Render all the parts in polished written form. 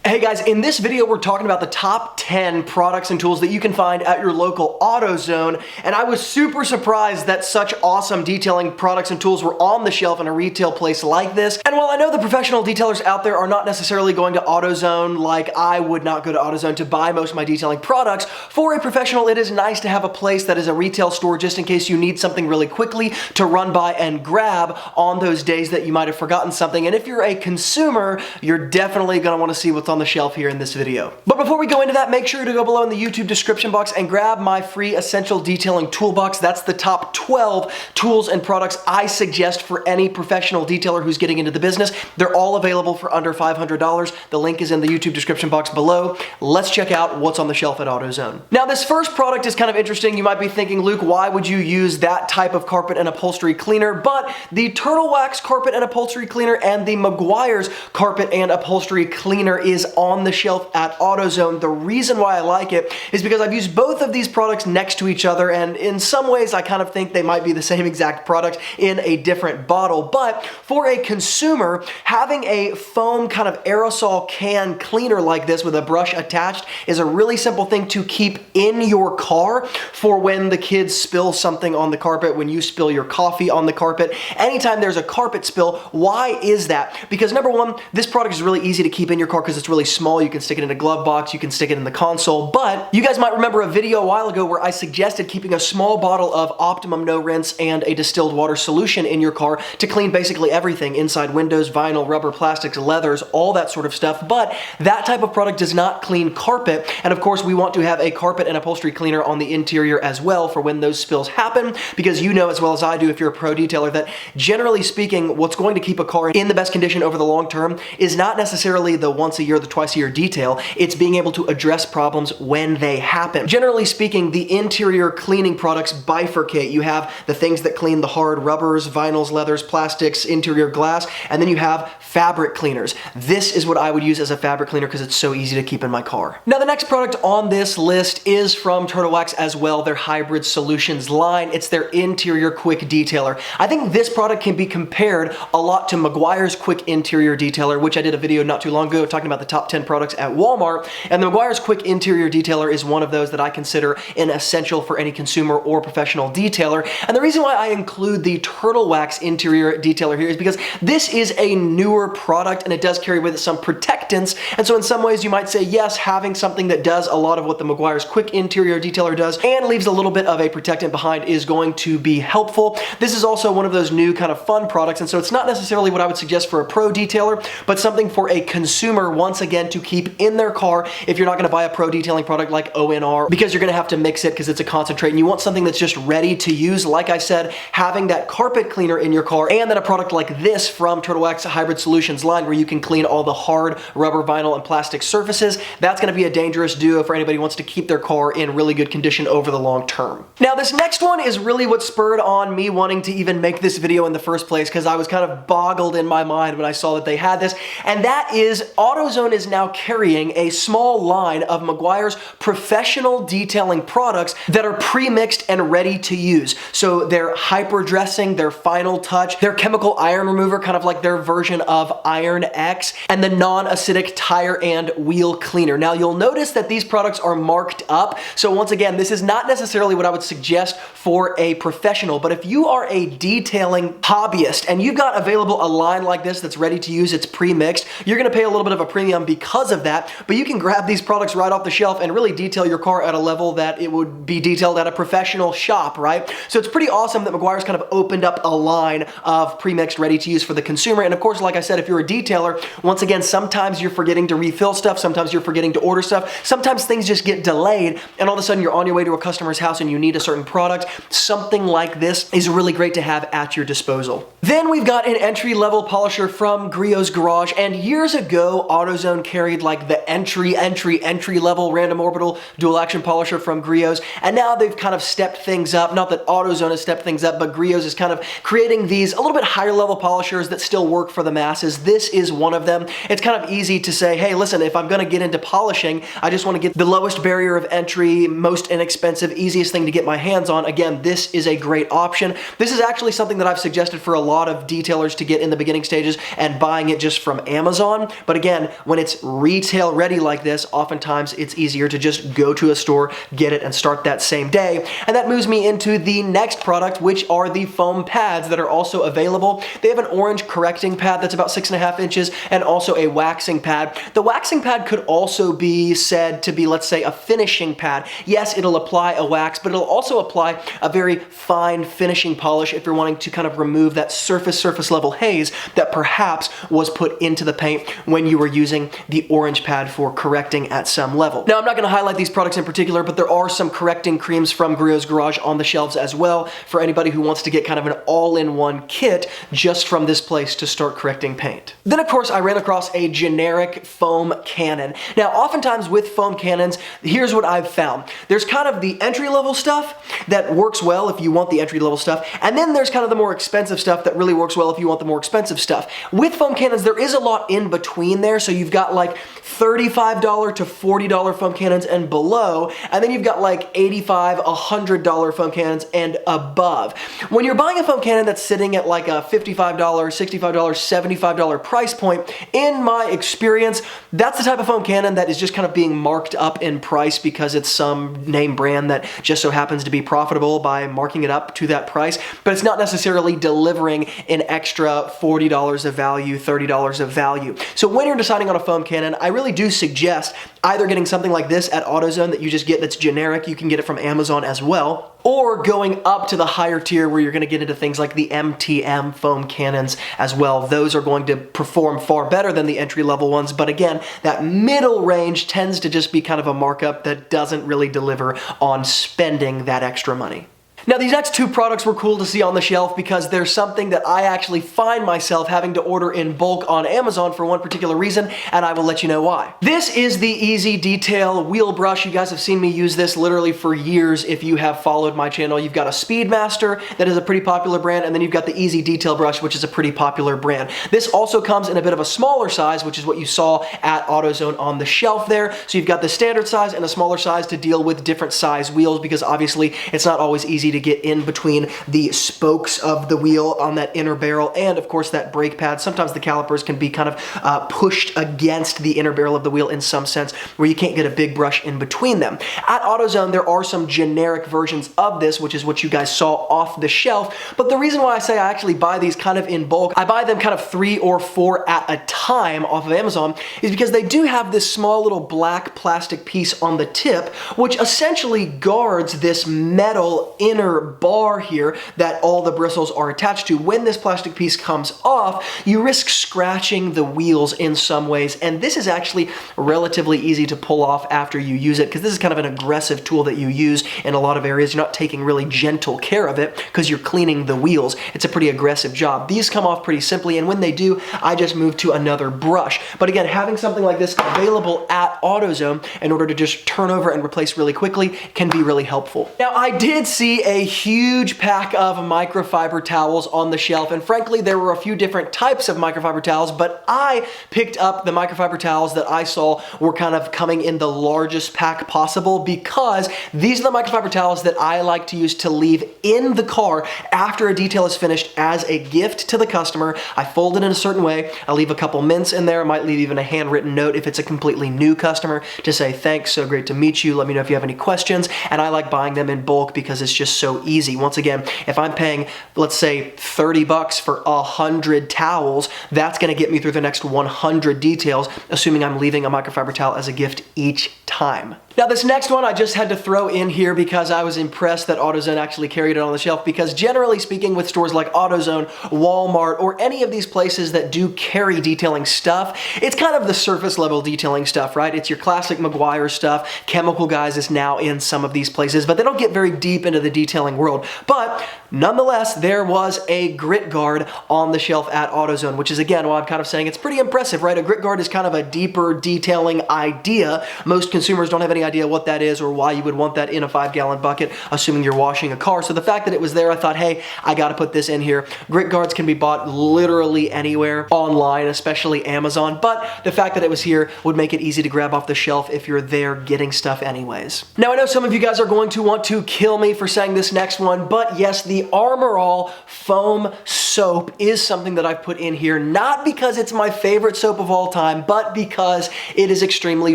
Hey guys, in this video we're talking about the top 10 products and tools that you can find at your local AutoZone, and I was super surprised that such awesome detailing products and tools were on the shelf in a retail place like this. And while I know the professional detailers out there are not necessarily going to AutoZone like I would not go to AutoZone to buy most of my detailing products, for a professional it is nice to have a place that is a retail store just in case you need something really quickly to run by and grab on those days that you might have forgotten something. And if you're a consumer, you're definitely going to want to see what's on the shelf here in this video. But before we go into that, make sure to go below in the YouTube description box and grab my free essential detailing toolbox. That's the top 12 tools and products I suggest for any professional detailer who's getting into the business. They're all available for under $500. The link is in the YouTube description box below. Let's check out what's on the shelf at AutoZone. Now this first product is kind of interesting. You might be thinking, Luke, why would you use that type of carpet and upholstery cleaner? But the Turtle Wax carpet and upholstery cleaner and the Mcguire's carpet and upholstery cleaner is on the shelf at AutoZone. The reason why I like it is because I've used both of these products next to each other, and in some ways I kind of think they might be the same exact product in a different bottle. But for a consumer, having a foam kind of aerosol can cleaner like this with a brush attached is a really simple thing to keep in your car for when the kids spill something on the carpet, when you spill your coffee on the carpet, anytime there's a carpet spill. Why is that? Because number one, this product is really easy to keep in your car because it's really small. You can stick it in a glove box, you can stick it in the console, but you guys might remember a video a while ago where I suggested keeping a small bottle of Optimum No Rinse and a distilled water solution in your car to clean basically everything inside windows, vinyl, rubber, plastics, leathers, all that sort of stuff. But that type of product does not clean carpet, and of course we want to have a carpet and upholstery cleaner on the interior as well for when those spills happen, because you know as well as I do if you're a pro detailer that generally speaking what's going to keep a car in the best condition over the long term is not necessarily the once a year, the twice a year detail. It's being able to address problems when they happen. Generally speaking, the interior cleaning products bifurcate. You have the things that clean the hard rubbers, vinyls, leathers, plastics, interior glass, and then you have fabric cleaners. This is what I would use as a fabric cleaner because it's so easy to keep in my car. Now the next product on this list is from Turtle Wax as well, their Hybrid Solutions line. It's their interior quick detailer. I think this product can be compared a lot to Mcguire's quick interior detailer, which I did a video not too long ago talking about the top 10 products at Walmart, and the Mcguire's quick interior detailer is one of those that I consider an essential for any consumer or professional detailer. And the reason why I include the Turtle Wax interior detailer here is because this is a newer product and it does carry with it some protectants, and so in some ways you might say yes, having something that does a lot of what the Mcguire's quick interior detailer does and leaves a little bit of a protectant behind is going to be helpful. This is also one of those new kind of fun products, and so it's not necessarily what I would suggest for a pro detailer, but something for a consumer, once again, to keep in their car if you're not going to buy a pro detailing product like ONR, because you're going to have to mix it because it's a concentrate and you want something that's just ready to use. Like I said, having that carpet cleaner in your car and then a product like this from Turtle Wax Hybrid Solutions line where you can clean all the hard rubber, vinyl, and plastic surfaces, that's going to be a dangerous duo for anybody who wants to keep their car in really good condition over the long term. Now this next one is really what spurred on me wanting to even make this video in the first place, because I was kind of boggled in my mind when I saw that they had this, and that is AutoZone is now carrying a small line of Mcguire's professional detailing products that are pre-mixed and ready to use. So their hyper dressing, their final touch, their chemical iron remover, kind of like their version of Iron X, and the non-acidic tire and wheel cleaner. Now you'll notice that these products are marked up. So once again, this is not necessarily what I would suggest for a professional, but if you are a detailing hobbyist and you've got available a line like this that's ready to use, it's pre-mixed, you're going to pay a little bit of a premium because of that, but you can grab these products right off the shelf and really detail your car at a level that it would be detailed at a professional shop, right? So it's pretty awesome that Mcguire's kind of opened up a line of pre-mixed ready to use for the consumer. And of course, like I said, if you're a detailer, once again, sometimes you're forgetting to refill stuff, sometimes you're forgetting to order stuff, sometimes things just get delayed and all of a sudden you're on your way to a customer's house and you need a certain product. Something like this is really great to have at your disposal. Then we've got an entry-level polisher from Grios Garage, and years ago AutoZone carried like the entry-level random orbital dual action polisher from Grios, and now they've kind of stepped things up. Not that AutoZone has stepped things up, but Grios is kind of creating these a little bit higher level polishers that still work for the masses. This is one of them. It's kind of easy to say, hey, listen, if I'm going to get into polishing, I just want to get the lowest barrier of entry, most inexpensive, easiest thing to get my hands on. Again, this is a great option. This is actually something that I've suggested for a lot of detailers to get in the beginning stages and buying it just from Amazon. But again, when when it's retail ready like this, oftentimes it's easier to just go to a store, get it, and start that same day. And that moves me into the next product, which are the foam pads that are also available. They have an orange correcting pad that's about 6.5 inches and also a waxing pad. The waxing pad could also be said to be, let's say, a finishing pad. Yes, it'll apply a wax, but it'll also apply a very fine finishing polish if you're wanting to kind of remove that surface level haze that perhaps was put into the paint when you were using the orange pad for correcting at some level. Now, I'm not going to highlight these products in particular, but there are some correcting creams from Grios Garage on the shelves as well for anybody who wants to get kind of an all-in-one kit just from this place to start correcting paint. Then, of course, I ran across a generic foam cannon. Now, oftentimes with foam cannons, here's what I've found. There's kind of the entry-level stuff that works well if you want the entry-level stuff, and then there's kind of the more expensive stuff that really works well if you want the more expensive stuff. With foam cannons, there is a lot in between there, so you've got like $35 to $40 foam cannons and below, and then you've got like $85, $100 foam cannons and above. When you're buying a foam cannon that's sitting at like a $55, $65, $75 price point, in my experience, that's the type of foam cannon that is just kind of being marked up in price because it's some name brand that just so happens to be profitable by marking it up to that price, but it's not necessarily delivering an extra $40 of value, $30 of value. So when you're deciding on a foam cannon, I really do suggest either getting something like this at AutoZone that you just get that's generic, you can get it from Amazon as well, or going up to the higher tier where you're going to get into things like the MTM foam cannons as well. Those are going to perform far better than the entry-level ones, but again, that middle range tends to just be kind of a markup that doesn't really deliver on spending that extra money. Now, these next two products were cool to see on the shelf because they're something that I actually find myself having to order in bulk on Amazon for one particular reason, and I will let you know why. This is the Easy Detail Wheel Brush. You guys have seen me use this literally for years if you have followed my channel. You've got a Speedmaster that is a pretty popular brand, and then you've got the Easy Detail Brush, which is a pretty popular brand. This also comes in a bit of a smaller size, which is what you saw at AutoZone on the shelf there. So you've got the standard size and a smaller size to deal with different size wheels because obviously it's not always easy to get in between the spokes of the wheel on that inner barrel and of course that brake pad. Sometimes the calipers can be kind of pushed against the inner barrel of the wheel in some sense where you can't get a big brush in between them. At AutoZone there are some generic versions of this, which is what you guys saw off the shelf, but the reason why I say I actually buy these kind of in bulk, I buy them kind of 3 or 4 at a time off of Amazon, is because they do have this small little black plastic piece on the tip which essentially guards this metal inner bar here that all the bristles are attached to. When this plastic piece comes off, you risk scratching the wheels in some ways, and this is actually relatively easy to pull off after you use it because this is kind of an aggressive tool that you use in a lot of areas. You're not taking really gentle care of it because you're cleaning the wheels. It's a pretty aggressive job. These come off pretty simply, and when they do, I just move to another brush. But again, having something like this available at AutoZone in order to just turn over and replace really quickly can be really helpful. Now, I did see a huge pack of microfiber towels on the shelf, and frankly there were a few different types of microfiber towels, but I picked up the microfiber towels that I saw were kind of coming in the largest pack possible because these are the microfiber towels that I like to use to leave in the car after a detail is finished as a gift to the customer. I fold it in a certain way, I leave a couple mints in there, I might leave even a handwritten note if it's a completely new customer to say thanks, so great to meet you, let me know if you have any questions, and I like buying them in bulk because it's just so easy. Once again, if I'm paying, let's say, 30 bucks for 100 towels, that's gonna get me through the next 100 details, assuming I'm leaving a microfiber towel as a gift each time. Now this next one I just had to throw in here because I was impressed that AutoZone actually carried it on the shelf, because generally speaking with stores like AutoZone, Walmart, or any of these places that do carry detailing stuff, it's kind of the surface level detailing stuff, right? It's your classic Mcguire stuff. Chemical Guys is now in some of these places, but they don't get very deep into the detailing world. But nonetheless, there was a grit guard on the shelf at AutoZone, which is again why I'm kind of saying it's pretty impressive, right? A grit guard is kind of a deeper detailing idea. Most consumers don't have any idea what that is or why you would want that in a 5-gallon bucket, assuming you're washing a car. So the fact that it was there, I thought, hey, I gotta put this in here. Grit guards can be bought literally anywhere online, especially Amazon, but the fact that it was here would make it easy to grab off the shelf if you're there getting stuff anyways. Now I know some of you guys are going to want to kill me for saying this next one, but yes, the the Armor All foam soap is something that I've put in here, not because it's my favorite soap of all time, but because it is extremely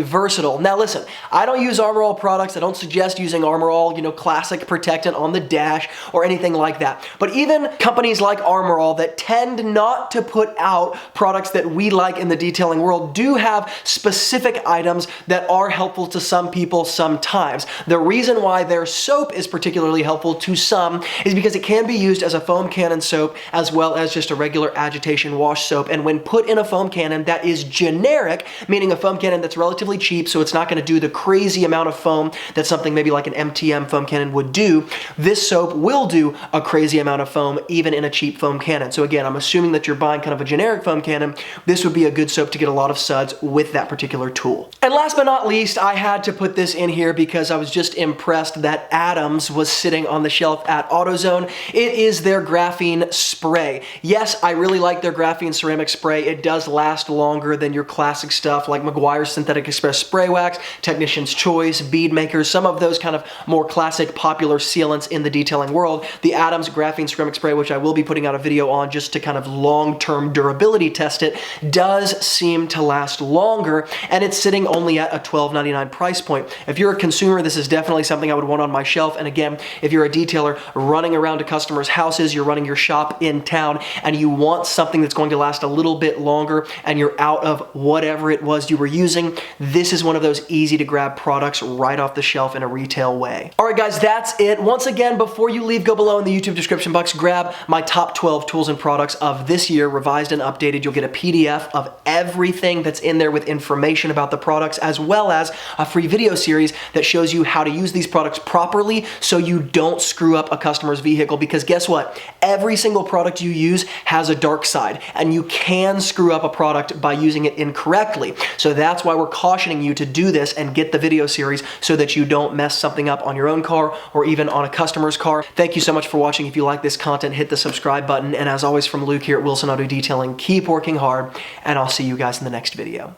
versatile. Now listen, I don't use Armor All products. I don't suggest using Armor All, classic protectant on the dash or anything like that. But even companies like Armor All that tend not to put out products that we like in the detailing world do have specific items that are helpful to some people sometimes. The reason why their soap is particularly helpful to some is because it can be used as a foam cannon soap as well as just a regular agitation wash soap. And when put in a foam cannon that is generic, meaning a foam cannon that's relatively cheap, so it's not going to do the crazy amount of foam that something maybe like an MTM foam cannon would do, this soap will do a crazy amount of foam even in a cheap foam cannon. So again, I'm assuming that you're buying kind of a generic foam cannon. This would be a good soap to get a lot of suds with that particular tool. And last but not least, I had to put this in here because I was just impressed that Adams was sitting on the shelf at AutoZone. It is their graphene spray. Yes, I really like their graphene ceramic spray. It does last longer than your classic stuff like Mcguire Synthetic Express Spray Wax, Technician's Choice, Bead Makers, some of those kind of more classic popular sealants in the detailing world. The Adams graphene ceramic spray, which I will be putting out a video on just to kind of long-term durability test it, does seem to last longer, and it's sitting only at a $12.99 price point. If you're a consumer, this is definitely something I would want on my shelf. And again, if you're a detailer running around to customers' houses, you're running your shop in town, and you want something that's going to last a little bit longer, and you're out of whatever it was you were using, this is one of those easy to grab products right off the shelf in a retail way. All right, guys, that's it. Once again, before you leave, go below in the YouTube description box, grab my top 12 tools and products of this year, revised and updated. You'll get a PDF of everything that's in there with information about the products, as well as a free video series that shows you how to use these products properly so you don't screw up a customer's vehicle. Because guess what? Every single product you use has a dark side, and you can screw up a product by using it incorrectly. So that's why we're cautioning you to do this and get the video series so that you don't mess something up on your own car or even on a customer's car. Thank you so much for watching. If you like this content, hit the subscribe button. And as always, from Luke here at Wilson Auto Detailing, keep working hard, and I'll see you guys in the next video.